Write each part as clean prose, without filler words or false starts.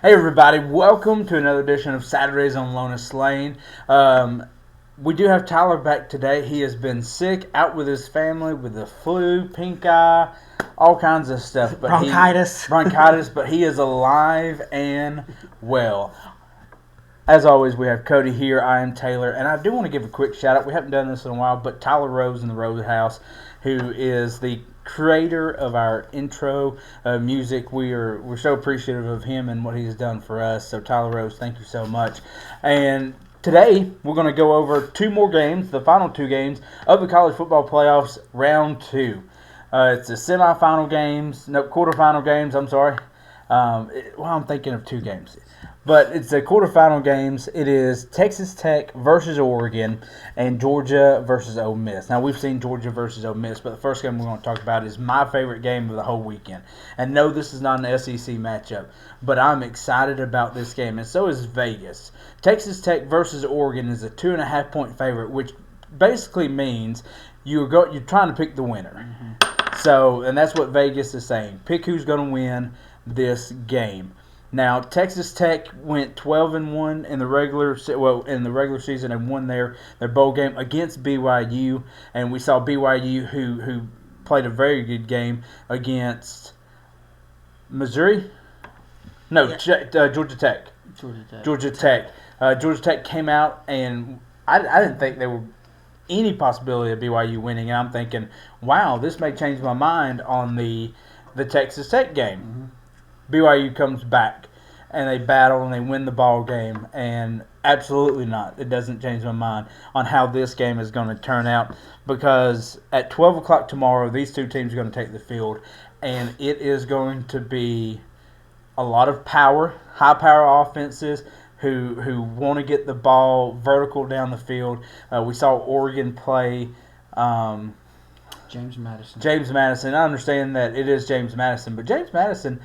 Hey everybody, welcome to another edition of Saturdays on Lonis Lane. We do have Tyler back today. He has been sick, out with his family with the flu, pink eye, all kinds of stuff. But bronchitis, but he is alive and well. As always, we have Cody here. I am Taylor, and I do want to give a quick shout out. We haven't done this in a while, but Tyler Rose in the Rose House, who is the creator of our intro music. We're so appreciative of him and what he's done for us. So Tyler Rose, thank you so much. And today we're going to go over two more games, the final two games of the college football playoffs, round two. It's the quarterfinal games. I'm sorry. I'm thinking of two games. But it's the quarterfinal games. It is Texas Tech versus Oregon and Georgia versus Ole Miss. Now, we've seen Georgia versus Ole Miss, but the first game we're going to talk about is my favorite game of the whole weekend. And no, this is not an SEC matchup, but I'm excited about this game, and so is Vegas. Texas Tech versus Oregon is a 2.5-point favorite, which basically means you're trying to pick the winner. Mm-hmm. So, and that's what Vegas is saying. Pick who's going to win this game. Now, Texas Tech went 12-1 in the regular season and won their bowl game against BYU, and we saw BYU who played a very good game against Missouri. No, yeah. Georgia Tech. Georgia Tech came out, and I didn't think there were any possibility of BYU winning, and I'm thinking, wow, this may change my mind on the Texas Tech game. Mm-hmm. BYU comes back, and they battle, and they win the ball game, and absolutely not. It doesn't change my mind on how this game is going to turn out, because at 12 o'clock tomorrow, these two teams are going to take the field, and it is going to be a lot of power, high-power offenses who want to get the ball vertical down the field. We saw Oregon play James Madison. I understand that it is James Madison, but James Madison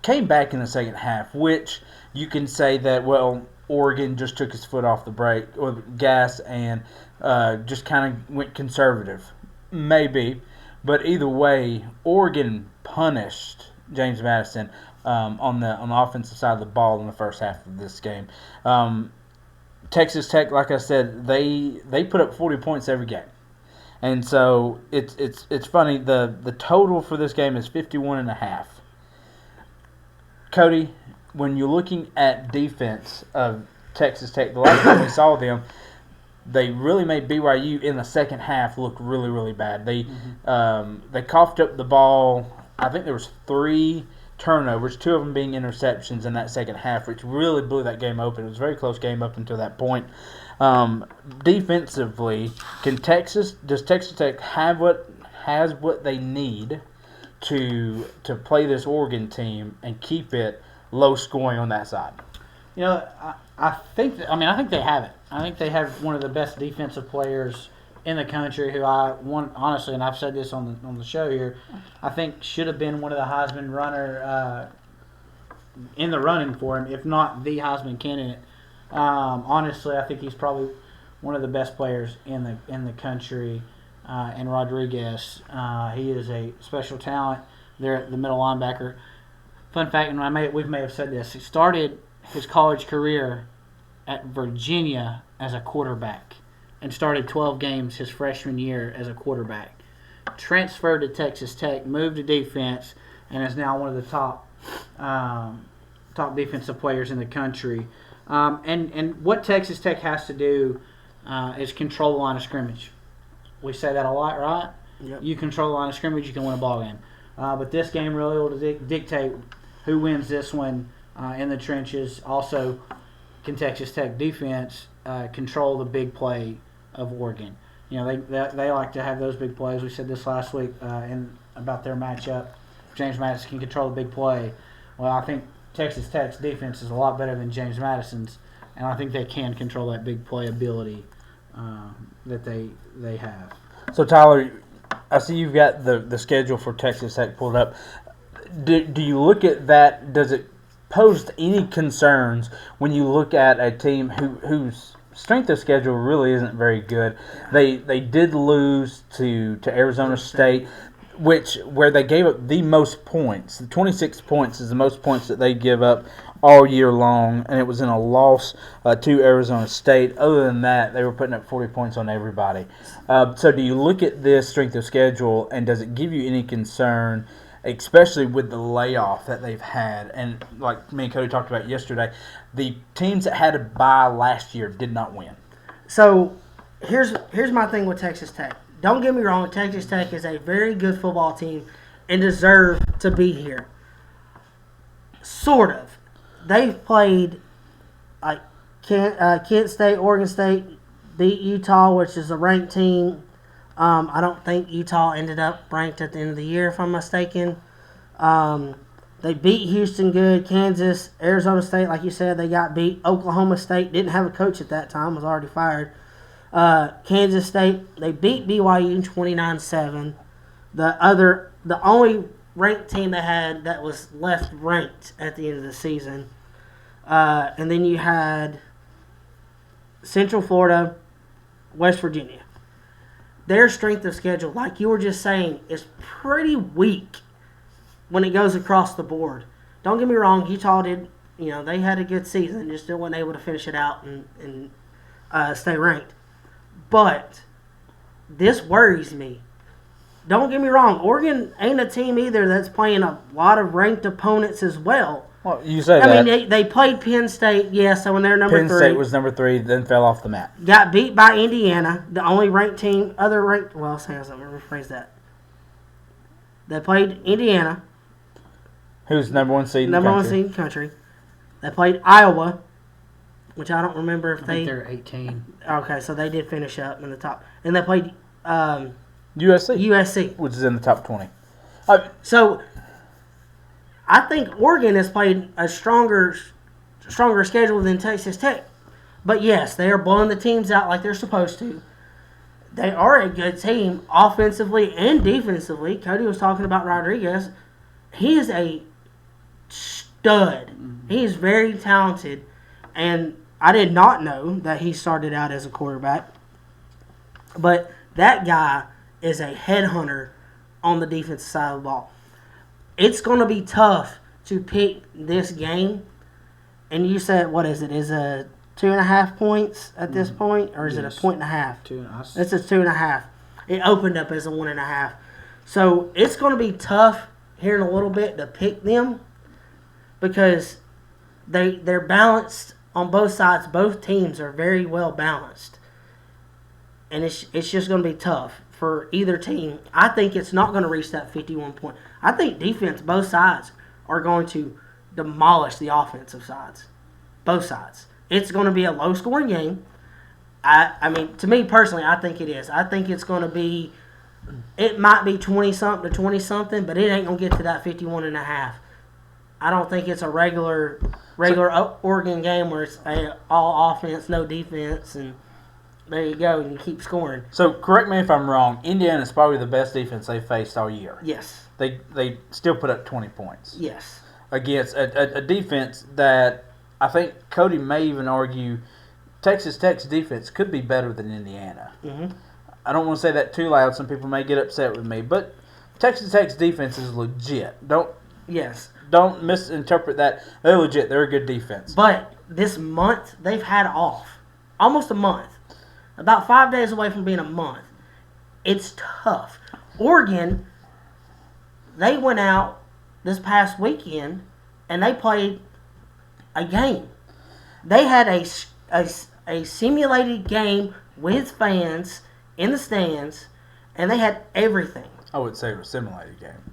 came back in the second half, which you can say that, well, Oregon just took his foot off the brake or the gas and just kind of went conservative. Maybe. But either way, Oregon punished James Madison on the offensive side of the ball in the first half of this game. Texas Tech, like I said, they put up 40 points every game. And so it's funny, the total for this game is 51.5. Cody, when you're looking at defense of Texas Tech, the last time we saw them, they really made BYU in the second half look really, really bad. They coughed up the ball. I think there was 3 turnovers, 2 of them being interceptions in that second half, which really blew that game open. It was a very close game up until that point. Defensively, does Texas Tech have what they need to play this Oregon team and keep it low scoring on that side? You know, I think they have it. I think they have one of the best defensive players in the country, who honestly, and I've said this on the show here, I think should have been one of the Heisman runner in the running for him, if not the Heisman candidate. Honestly, I think he's probably one of the best players in the country. And Rodriguez, he is a special talent there at the middle linebacker. Fun fact, and we may have said this, he started his college career at Virginia as a quarterback and started 12 games his freshman year as a quarterback. Transferred to Texas Tech, moved to defense, and is now one of the top defensive players in the country. And what Texas Tech has to do is control the line of scrimmage. We say that a lot, right? Yep. You control the line of scrimmage, you can win a ball game. But this game really will dictate who wins this one in the trenches. Also, can Texas Tech defense control the big play of Oregon? You know, they like to have those big plays. We said this last week about their matchup. James Madison can control the big play. Well, I think Texas Tech's defense is a lot better than James Madison's, and I think they can control that big play ability that they have. So, Tyler, I see you've got the schedule for Texas Tech pulled up. Do you look at that? Does it pose any concerns when you look at a team whose strength of schedule really isn't very good? They did lose to Arizona State. where they gave up the most points. The 26 points is the most points that they give up all year long, and it was in a loss to Arizona State. Other than that, they were putting up 40 points on everybody. So do you look at this strength of schedule, and does it give you any concern, especially with the layoff that they've had? And like me and Cody talked about yesterday, the teams that had a bye last year did not win. So here's my thing with Texas Tech. Don't get me wrong, Texas Tech is a very good football team and deserve to be here. Sort of. They've played like Kent State, Oregon State, beat Utah, which is a ranked team. I don't think Utah ended up ranked at the end of the year, if I'm mistaken. They beat Houston good, Kansas, Arizona State, like you said, they got beat. Oklahoma State didn't have a coach at that time, was already fired. Kansas State, they beat BYU 29-7. The only ranked team they had that was left ranked at the end of the season. And then you had Central Florida, West Virginia. Their strength of schedule, like you were just saying, is pretty weak when it goes across the board. Don't get me wrong, Utah did, they had a good season, just still wasn't able to finish it out and stay ranked. But this worries me. Don't get me wrong, Oregon ain't a team either that's playing a lot of ranked opponents as well. Well, you say I that. mean, they played Penn State, so when they're number 3. Penn State was number 3, then fell off the map. Got beat by Indiana, the only ranked team, let me rephrase that. They played Indiana. Who's number 1 seed in the country? Number 1 seed in the country. They played Iowa, which I don't remember if I think they're 18. Okay, so they did finish up in the top. And they played USC, which is in the top 20. So I think Oregon has played a stronger schedule than Texas Tech. But yes, they are blowing the teams out like they're supposed to. They are a good team offensively and defensively. Cody was talking about Rodriguez. He is a stud. He is very talented. And I did not know that he started out as a quarterback. But that guy is a headhunter on the defensive side of the ball. It's going to be tough to pick this game. And you said, what is it? Is it 2.5 points at this point? Or is it a 1.5? 2.5. It's a 2.5. It opened up as a 1.5. So it's going to be tough here in a little bit to pick them because they're balanced on both sides. Both teams are very well balanced. And it's just going to be tough for either team. I think it's not going to reach that 51 point. I think defense, both sides, are going to demolish the offensive sides. Both sides. It's going to be a low-scoring game. I mean, to me personally, I think it is. I think it's going to be, it might be 20-something to 20-something, but it ain't going to get to that 51.5. I don't think it's a regular Oregon game where it's all offense, no defense, and there you go, and you keep scoring. So, correct me if I'm wrong, Indiana is probably the best defense they've faced all year. Yes. They still put up 20 points. Yes. Against a defense that I think Cody may even argue Texas Tech's defense could be better than Indiana. Mm-hmm. I don't want to say that too loud. Some people may get upset with me. But Texas Tech's defense is legit. Don't misinterpret that. They're legit. They're a good defense. But this month, they've had off. Almost a month. About 5 days away from being a month. It's tough. Oregon, they went out this past weekend and they played a game. They had a simulated game with fans in the stands, and they had everything. I would say it was a simulated game.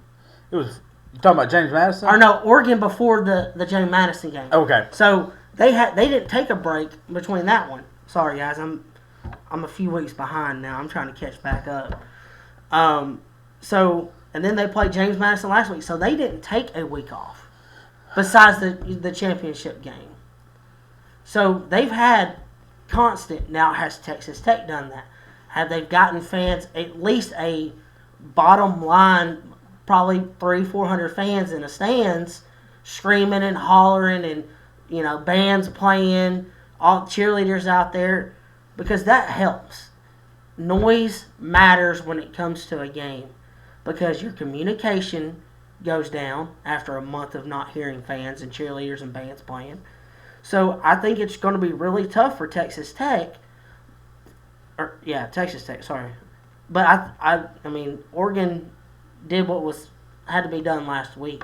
It was. You talking about James Madison? Or no, Oregon before the James Madison game. Okay. So they didn't take a break between that one. Sorry guys, I'm a few weeks behind now. I'm trying to catch back up. And then they played James Madison last week, so they didn't take a week off. Besides the championship game. So they've had constant. Now, has Texas Tech done that? Have they gotten fans, at least a bottom line, probably 300-400 fans in the stands, screaming and hollering and, bands playing, all cheerleaders out there, because that helps. Noise matters when it comes to a game. because your communication goes down after a month of not hearing fans and cheerleaders and bands playing. So I think it's going to be really tough for Texas Tech. Texas Tech. Sorry, but I mean Oregon did what had to be done last week.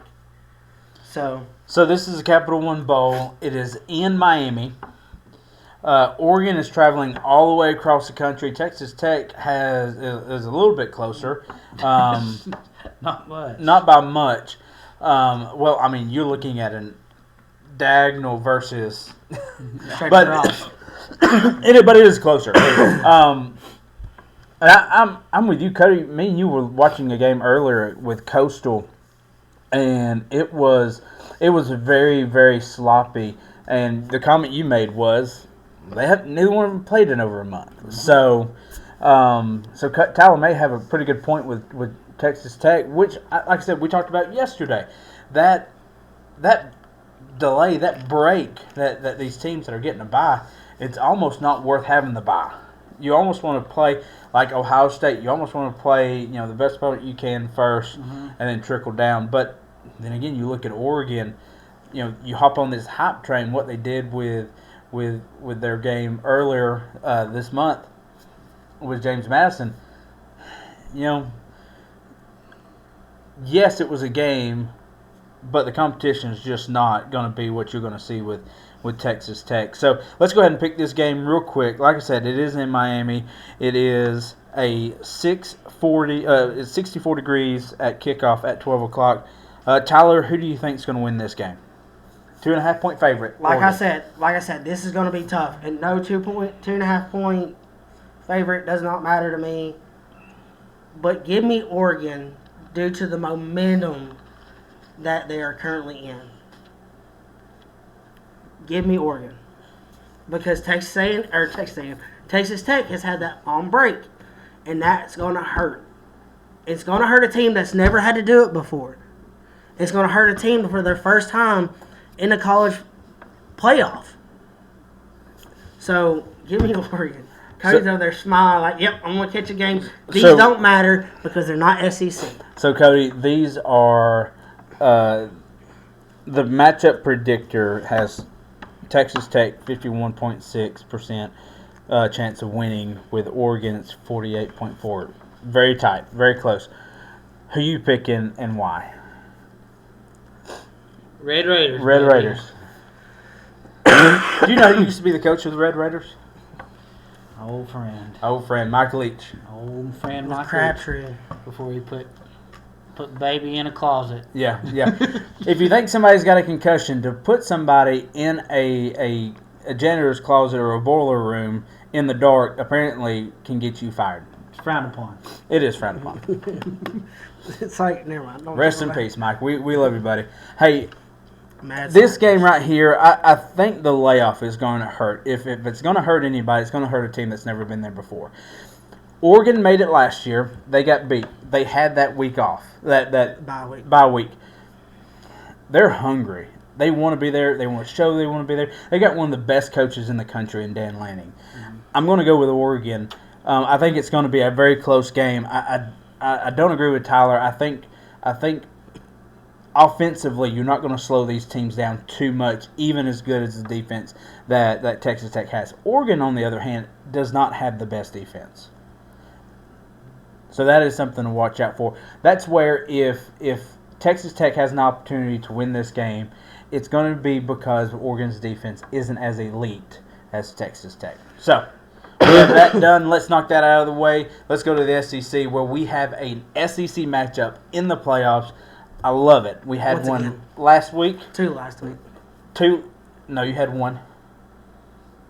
So this is a Capital One Bowl. It is in Miami. Oregon is traveling all the way across the country. Texas Tech is a little bit closer. Not much. Not by much. Well, I mean, you're looking at a diagonal versus, but it is closer. And I'm with you, Cody. Me and you were watching a game earlier with Coastal, and it was very, very sloppy. And the comment you made was neither one of them played in over a month. Mm-hmm. So Tyler may have a pretty good point with Texas Tech, which, like I said, we talked about yesterday. That delay, that break that these teams that are getting a bye, it's almost not worth having the bye. You almost want to play like Ohio State. You almost want to play, the best opponent you can first, and then trickle down. But then again, you look at Oregon. You hop on this hype train. What they did with their game earlier this month with James Madison. Yes, it was a game, but the competition is just not going to be what you're going to see with Texas Tech. So let's go ahead and pick this game real quick. Like I said, it is in Miami. It is a 64 degrees at kickoff at 12 o'clock. Tyler, who do you think is going to win this game? 2.5-point favorite. Like I said, this is going to be tough. And no 2.5-point favorite does not matter to me. But give me Oregon due to the momentum that they are currently in. Give me Oregon. Because Texas Tech has had that on break. And that's going to hurt. It's going to hurt a team that's never had to do it before. It's going to hurt a team for their first time in a college playoff. So, give me Oregon. Cody's over there smiling like, yep, I'm going to catch a game. These don't matter because they're not SEC. So, Cody, these are the matchup predictor has Texas Tech 51.6% chance of winning. With Oregon, it's 48.4%. Very tight, very close. Who you picking and why? Red Raiders. Red Raiders. Do you know who used to be the coach of the Red Raiders? Old friend, Mike Leach. Old friend, Mike Crabtree. Before he put baby in a closet. Yeah. If you think somebody's got a concussion, to put somebody in a janitor's closet or a boiler room in the dark apparently can get you fired. It's frowned upon. It is frowned upon. It's like, never mind. Rest in peace, Mike. We love you, buddy. Hey, this game right here, I think the layoff is going to hurt. If it's going to hurt anybody, it's going to hurt a team that's never been there before. Oregon made it last year. They got beat. They had that week off, that bye week. They're hungry. They want to be there. They want to show they want to be there. They got one of the best coaches in the country in Dan Lanning. Mm-hmm. I'm going to go with Oregon. I think it's going to be a very close game. I don't agree with Tyler. I think offensively, you're not going to slow these teams down too much, even as good as the defense that Texas Tech has. Oregon, on the other hand, does not have the best defense. So that is something to watch out for. That's where if Texas Tech has an opportunity to win this game, it's going to be because Oregon's defense isn't as elite as Texas Tech. So we have that done. Let's knock that out of the way. Let's go to the SEC, where we have an SEC matchup in the playoffs. I love it. We had one last week. Two last week. No, you had one.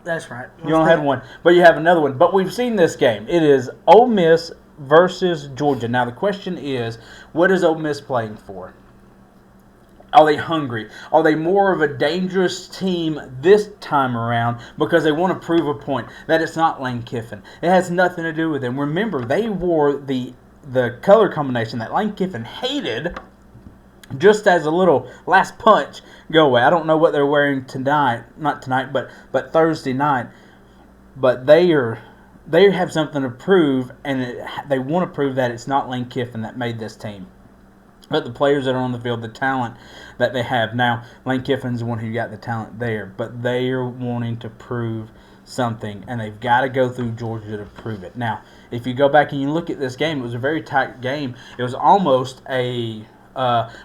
That's right. You only had one, but you have another one. But we've seen this game. It is Ole Miss versus Georgia. Now the question is, what is Ole Miss playing for? Are they hungry? Are they more of a dangerous team this time around because they want to prove a point that it's not Lane Kiffin? It has nothing to do with them. Remember, they wore the color combination that Lane Kiffin hated just as a little last punch go away. I don't know what they're wearing tonight, not tonight, but Thursday night. But they are they have something to prove, and they want to prove that it's not Lane Kiffin that made this team, but the players that are on the field, the talent that they have. Now, Lane Kiffin's the one who got the talent there, but they are wanting to prove something, and they've got to go through Georgia to prove it. Now, if you go back and you look at this game, it was a very tight game. It was almost a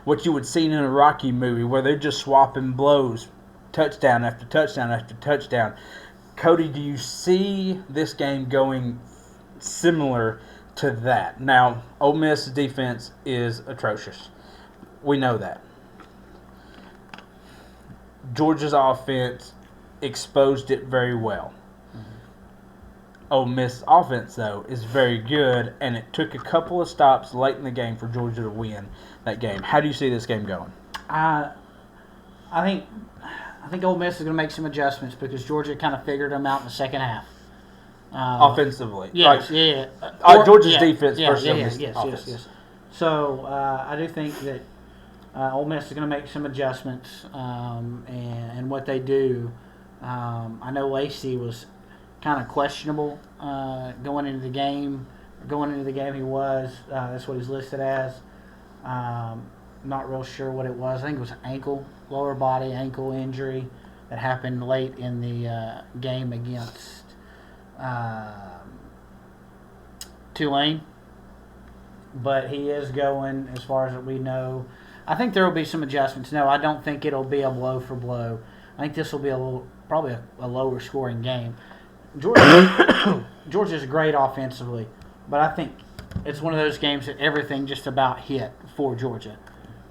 what you would see in a Rocky movie where they're just swapping blows, touchdown after touchdown after touchdown. Cody, do you see this game going similar to that? Now, Ole Miss defense is atrocious. We know that. Georgia's offense exposed it very well. Ole Miss offense, though, is very good, and it took a couple of stops late in the game for Georgia to win that game. How do you see this game going? I think Ole Miss is going to make some adjustments because Georgia kind of figured them out in the second half. Offensively. Yes, Georgia's defense versus Ole Miss offense. Yes. So I do think that Ole Miss is going to make some adjustments and what they do. I know Lacey was kind of questionable going into the game. Going into the game, he was. That's what he's listed as. Not real sure what it was. I think it was ankle, lower body ankle injury that happened late in the game against Tulane. But he is going, as far as we know. I think there will be some adjustments. No, I don't think it'll be a blow for blow. I think this will be probably a lower scoring game. Georgia's great offensively, but I think it's one of those games that everything just about hit for Georgia,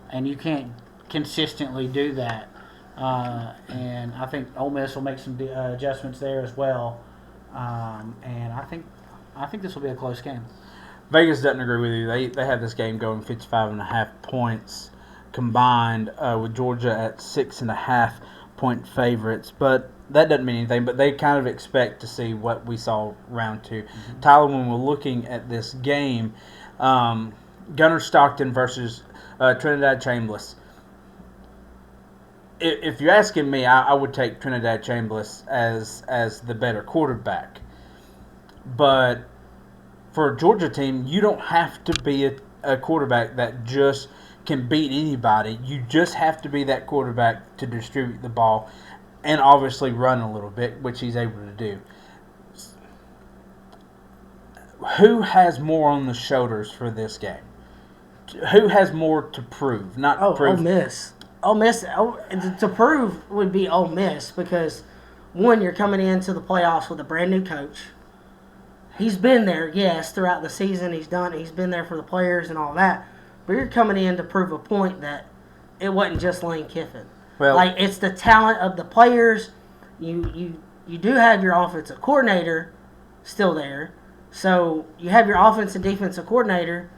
and you can't consistently do that. And I think Ole Miss will make some adjustments there as well. And I think this will be a close game. Vegas doesn't agree with you. They have this game going 55.5 points combined with Georgia at 6.5 point favorites, but that doesn't mean anything. But they kind of expect to see what we saw round 2. Mm-hmm. Tyler, when we're looking at this game, Gunnar Stockton versus Trinidad Chambliss. If you're asking me, I would take Trinidad Chambliss as the better quarterback. But for a Georgia team, you don't have to be a quarterback that just can beat anybody. You just have to be that quarterback to distribute the ball and obviously run a little bit, which he's able to do. Who has more on the shoulders for this game? Who has more to prove? Not prove. Ole Miss. Ole Miss, to prove would be Ole Miss because, one, you're coming into the playoffs with a brand new coach. He's been there, yes, throughout the season. He's been there for the players and all that. But you're coming in to prove a point that it wasn't just Lane Kiffin. Well, like, it's the talent of the players. You do have your offensive coordinator still there. So you have your offensive and defensive coordinator.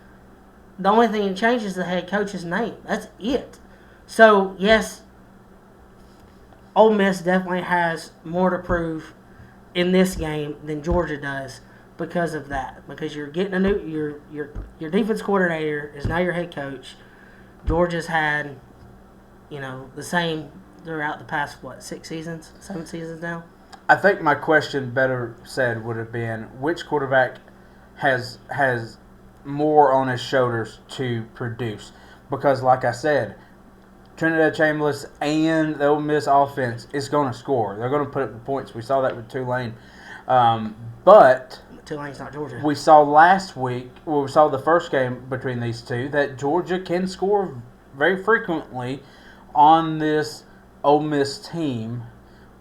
The only thing that changes is the head coach's name. That's it. So, yes, Ole Miss definitely has more to prove in this game than Georgia does because of that. Because you're getting a new your defense coordinator is now your head coach. Georgia's had, the same throughout the past 7 seasons now. I think my question, better said, would have been which quarterback has more on his shoulders to produce? Because, like I said, Trinidad Chambliss and the Ole Miss offense is going to score. They're going to put up the points. We saw that with Tulane. But Tulane's not Georgia. We saw last week, we saw the first game between these two, that Georgia can score very frequently on this Ole Miss team.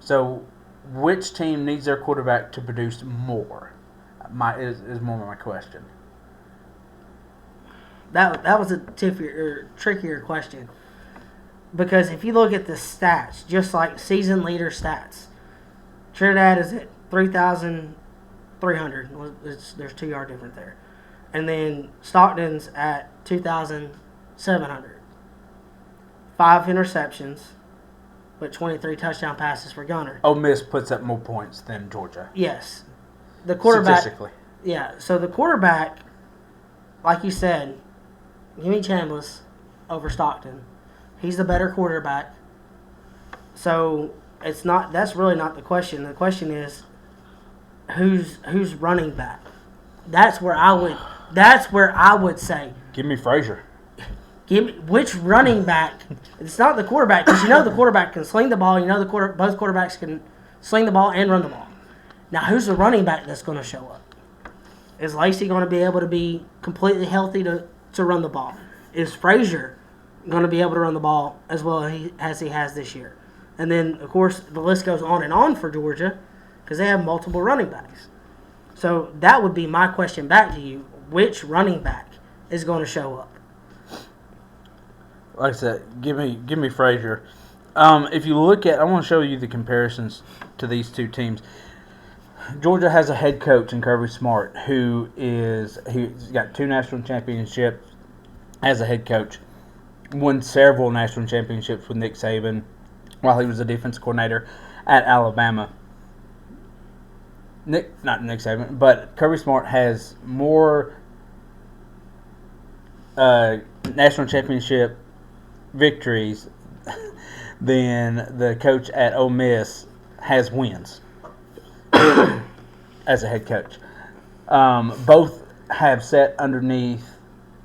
So, which team needs their quarterback to produce more? Is more my question. That was a trickier question. Because if you look at the stats, just like season leader stats, Trinidad is at 3,300. There's 2 yard difference there. And then Stockton's at 2,700. 5 interceptions, but 23 touchdown passes for Gunnar. Ole Miss puts up more points than Georgia. Yes. The quarterback. Statistically. Yeah, so the quarterback, like you said, give me Chambliss over Stockton. He's the better quarterback. So that's really not the question. The question is, who's running back. That's where I would say. Give me Frazier. Give me which running back. It's not the quarterback because the quarterback can sling the ball. Both quarterbacks can sling the ball and run the ball. Now, who's the running back that's going to show up? Is Lacey going to be able to be completely healthy to run the ball? Is Frazier going to be able to run the ball as well as he has this year? And then, of course, the list goes on and on for Georgia because they have multiple running backs. So that would be my question back to you. Which running back is going to show up? Like I said, give me Frazier. If you look at, I want to show you the comparisons to these two teams. Georgia has a head coach in Kirby Smart he's got 2 national championships as a head coach. Won several national championships with Nick Saban while he was a defense coordinator at Alabama. Not Nick Saban, but Kirby Smart has more national championship victories than the coach at Ole Miss has wins as a head coach. Both have sat underneath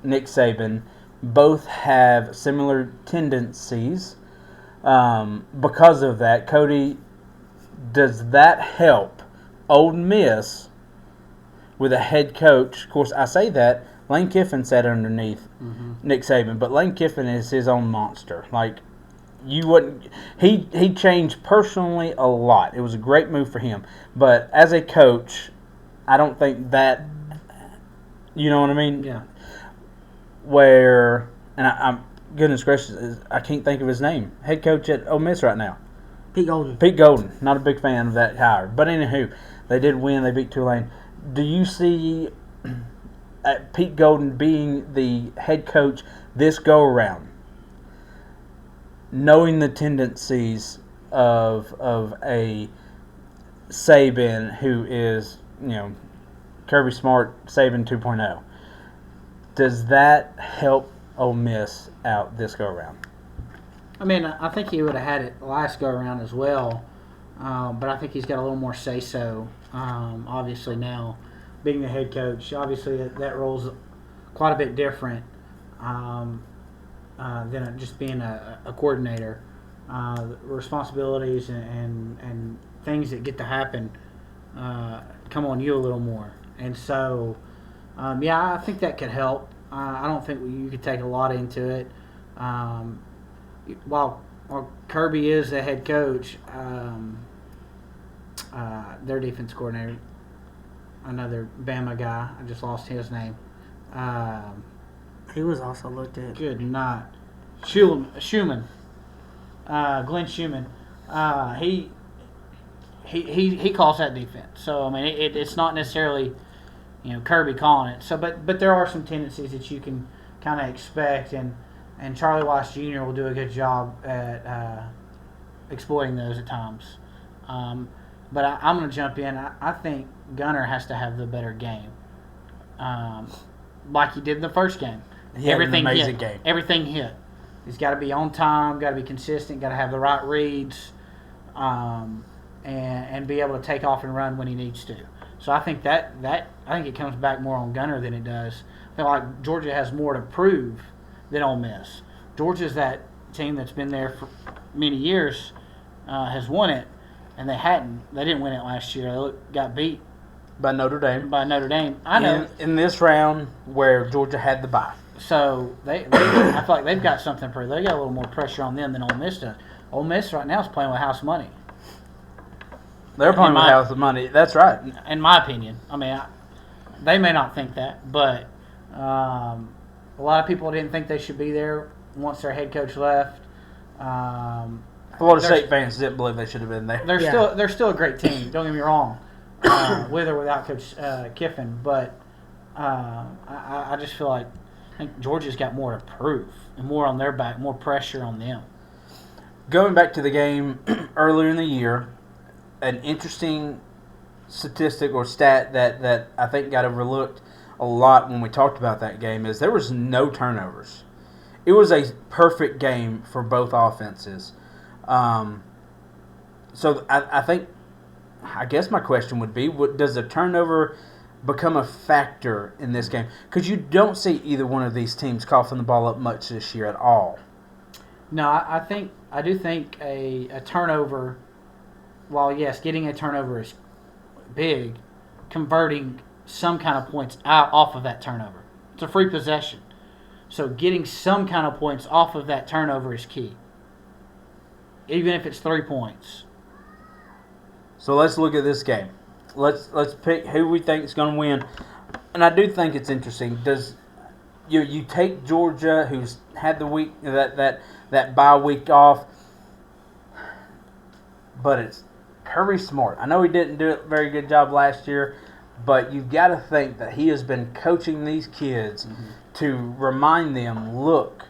Nick Saban. Both have similar tendencies. Because of that, Cody, does that help Ole Miss with a head coach? Of course, I say that Lane Kiffin sat underneath Nick Saban, but Lane Kiffin is his own monster. Like, you wouldn't. He changed personally a lot. It was a great move for him, but as a coach, I don't think that. You know what I mean? Yeah. Where, and I'm goodness gracious, I can't think of his name. Head coach at Ole Miss right now. Pete Golden. Pete Golden. Not a big fan of that hire, but anywho, they did win. They beat Tulane. Do you see Pete Golden being the head coach this go around, knowing the tendencies of a Saban who is, Kirby Smart, Saban 2.0? Does that help Ole Miss out this go around? I mean, I think he would have had it last go around as well, but I think he's got a little more say so. Obviously now, being the head coach, obviously that role's quite a bit different than just being a coordinator. Responsibilities and things that get to happen come on you a little more, and so I think that could help. I don't think you could take a lot into it. While Kirby is the head coach, their defense coordinator, another Bama guy, I just lost his name. He was also looked at. Good night. Schumann. Glenn Schumann. He calls that defense. So, I mean, it's not necessarily, Kirby calling it. So, but there are some tendencies that you can kind of expect, and Charlie Weiss Jr. will do a good job at exploiting those at times. But I'm going to jump in. I think Gunner has to have the better game, like he did in the first game. Everything had an amazing game. Everything hit. He's got to be on time, got to be consistent, got to have the right reads, and be able to take off and run when he needs to. So I think I think it comes back more on Gunner than it does. I feel like Georgia has more to prove than Ole Miss. Georgia's that team that's been there for many years, has won it, and they didn't win it last year. They got beat by Notre Dame. I know. In this round where Georgia had the bye. So I feel like they've got something to prove. They got a little more pressure on them than Ole Miss does. Ole Miss right now is playing with house money. They're playing with house money. That's right. In my opinion. I mean, they may not think that, but a lot of people didn't think they should be there once their head coach left. Florida State fans didn't believe they should have been there. They're still a great team. Don't get me wrong, with or without Coach Kiffin. But I just feel like I think Georgia's got more to prove and more on their back, more pressure on them. Going back to the game earlier in the year, an interesting statistic or stat that I think got overlooked a lot when we talked about that game is there was no turnovers. It was a perfect game for both offenses. So I think I guess my question would be, does a turnover become a factor in this game? Because you don't see either one of these teams coughing the ball up much this year at all. No, I do think a turnover, while yes, getting a turnover is big, converting some kind of points out off of that turnover. It's a free possession. So getting some kind of points off of that turnover is key. Even if it's 3 points. So let's look at this game. Let's pick who we think is going to win. And I do think it's interesting. Does you take Georgia, who's had the week that bye week off, but it's Kirby Smart. I know he didn't do a very good job last year, but you've got to think that he has been coaching these kids to remind them, look,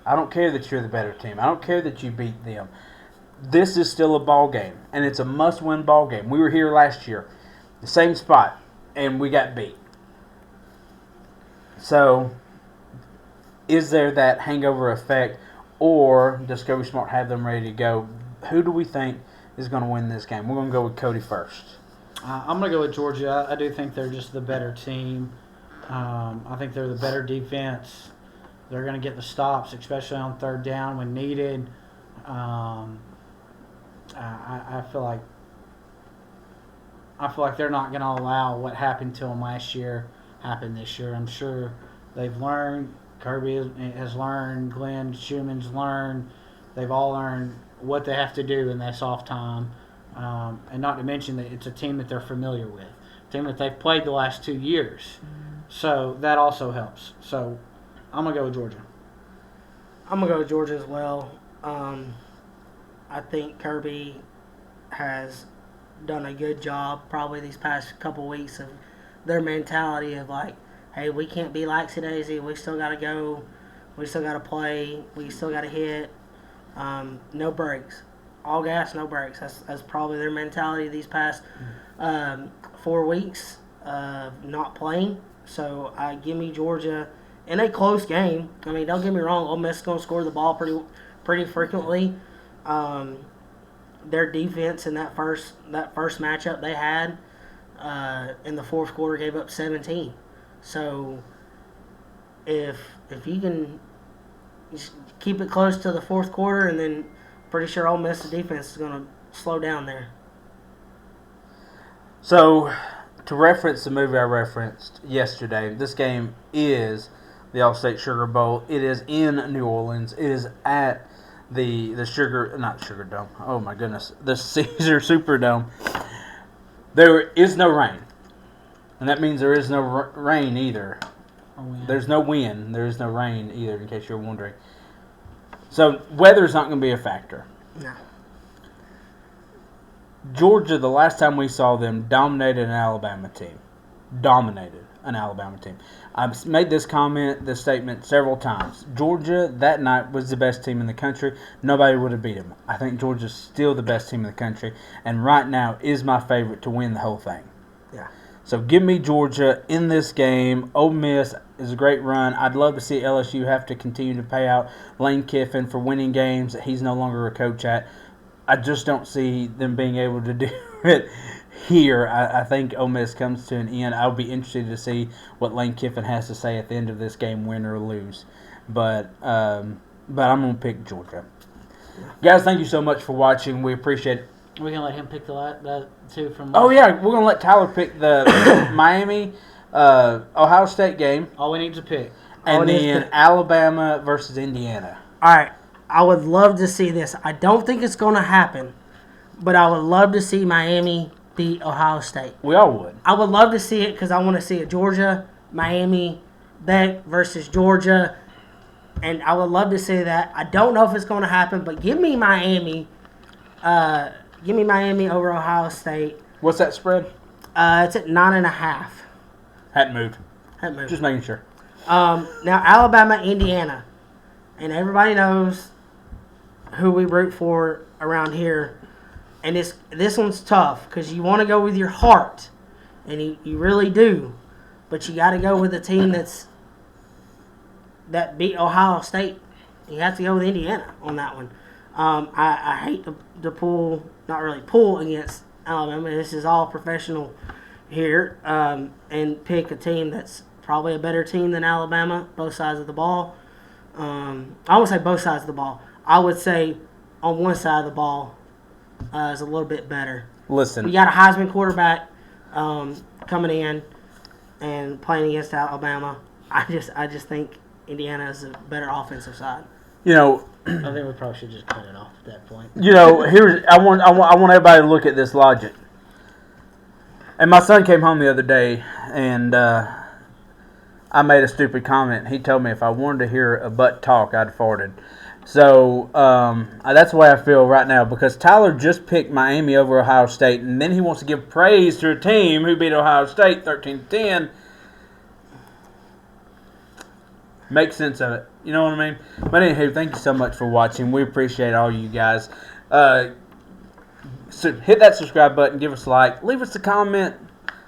I don't care that you're the better team. I don't care that you beat them. This is still a ball game, and it's a must-win ball game. We were here last year, the same spot, and we got beat. So, is there that hangover effect, or does Kirby Smart have them ready to go? Who do we think is going to win this game? We're going to go with Cody first. I'm going to go with Georgia. I do think they're just the better team. I think they're the better defense. They're going to get the stops, especially on third down when needed. I feel like they're not going to allow what happened to them last year happen this year. I'm sure they've learned. Kirby has learned. Glenn Schumann's learned. They've all learned what they have to do in this off time. And not to mention that it's a team that they're familiar with, a team that they've played the last 2 years. So that also helps. So I'm going to go with Georgia. I'm going to go with Georgia as well. I think Kirby has done a good job probably these past couple weeks of their mentality of like, hey, we can't be laxy daisy. We still got to go. We still got to play. We still got to hit. No breaks. All gas, no brakes. That's probably their mentality these past 4 weeks of not playing. So give me Georgia in a close game. I mean, don't get me wrong. Ole Miss is going to score the ball pretty frequently. Their defense in that first matchup they had in the fourth quarter gave up 17. So if you can just keep it close to the fourth quarter, and then pretty sure Ole Miss defense is going to slow down there. So to reference the movie I referenced yesterday, this game is the Allstate Sugar Bowl. It is in New Orleans. It is at the Sugar Dome. Oh my goodness, the Caesar Superdome. There is no rain, and that means there is no rain either. There's no wind. There is no rain either, in case you're wondering. So weather's not going to be a factor. No. Georgia, the last time we saw them, dominated an Alabama team. I've made this statement several times. Georgia, that night, was the best team in the country. Nobody would have beat them. I think Georgia's still the best team in the country, and right now is my favorite to win the whole thing. Yeah. So give me Georgia in this game. Ole Miss is a great run. I'd love to see LSU have to continue to pay out Lane Kiffin for winning games that he's no longer a coach at. I just don't see them being able to do it here. I think Ole Miss comes to an end. I'll be interested to see what Lane Kiffin has to say at the end of this game, win or lose. But I'm going to pick Georgia. Guys, thank you so much for watching. We appreciate it. We're going to let him pick the two from... Oh, yeah. We're going to let Tyler pick the Miami Ohio State game. All we need to pick. And then Alabama versus Indiana. All right. I would love to see this. I don't think it's going to happen, but I would love to see Miami beat Ohio State. We all would. I would love to see it because I want to see a Georgia, Miami, Beck versus Georgia, and I would love to see that. I don't know if it's going to happen, but give me Miami. Give me Miami over Ohio State. What's that spread? It's at 9.5. Hadn't moved. Hadn't moved. Just making sure. Now Alabama, Indiana, and everybody knows who we root for around here. And this one's tough because you want to go with your heart, and you really do. But you got to go with a team that beat Ohio State. You have to go with Indiana on that one. I hate to pull, not really pull against Alabama. This is all professional here, and pick a team that's probably a better team than Alabama, both sides of the ball. I won't say both sides of the ball. I would say on one side of the ball is a little bit better. Listen, We got a Heisman quarterback coming in and playing against Alabama. I just think Indiana is a better offensive side. you know, I think we probably should just cut it off at that point. here's I want everybody to look at this logic. And my son came home the other day, and I made a stupid comment. He told me if I wanted to hear a butt talk, I'd farted. So that's the way I feel right now, because Tyler just picked Miami over Ohio State, and then he wants to give praise to a team who beat Ohio State 13-10. Make sense of it. You know what I mean? But anywho, thank you so much for watching. We appreciate all you guys. So hit that subscribe button. Give us a like. Leave us a comment.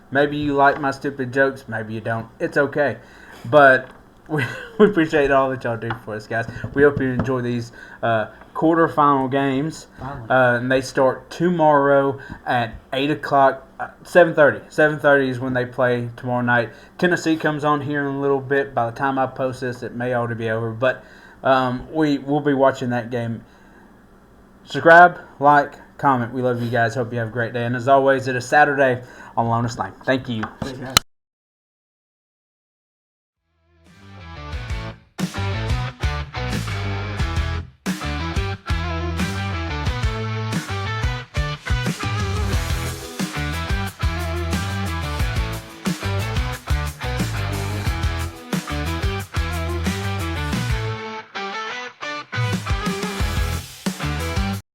Maybe you like my stupid jokes. Maybe you don't. It's okay. But we appreciate all that y'all do for us, guys. We hope you enjoy these quarterfinal games. And they start tomorrow at 8 o'clock. 7:30. 7:30 is when they play tomorrow night. Tennessee comes on here in a little bit. By the time I post this, it may already be over. But we'll be watching that game. Subscribe, like, comment. We love you guys. Hope you have a great day. And as always, it is Saturday on Lotus Lane. Thank you. Thanks, guys.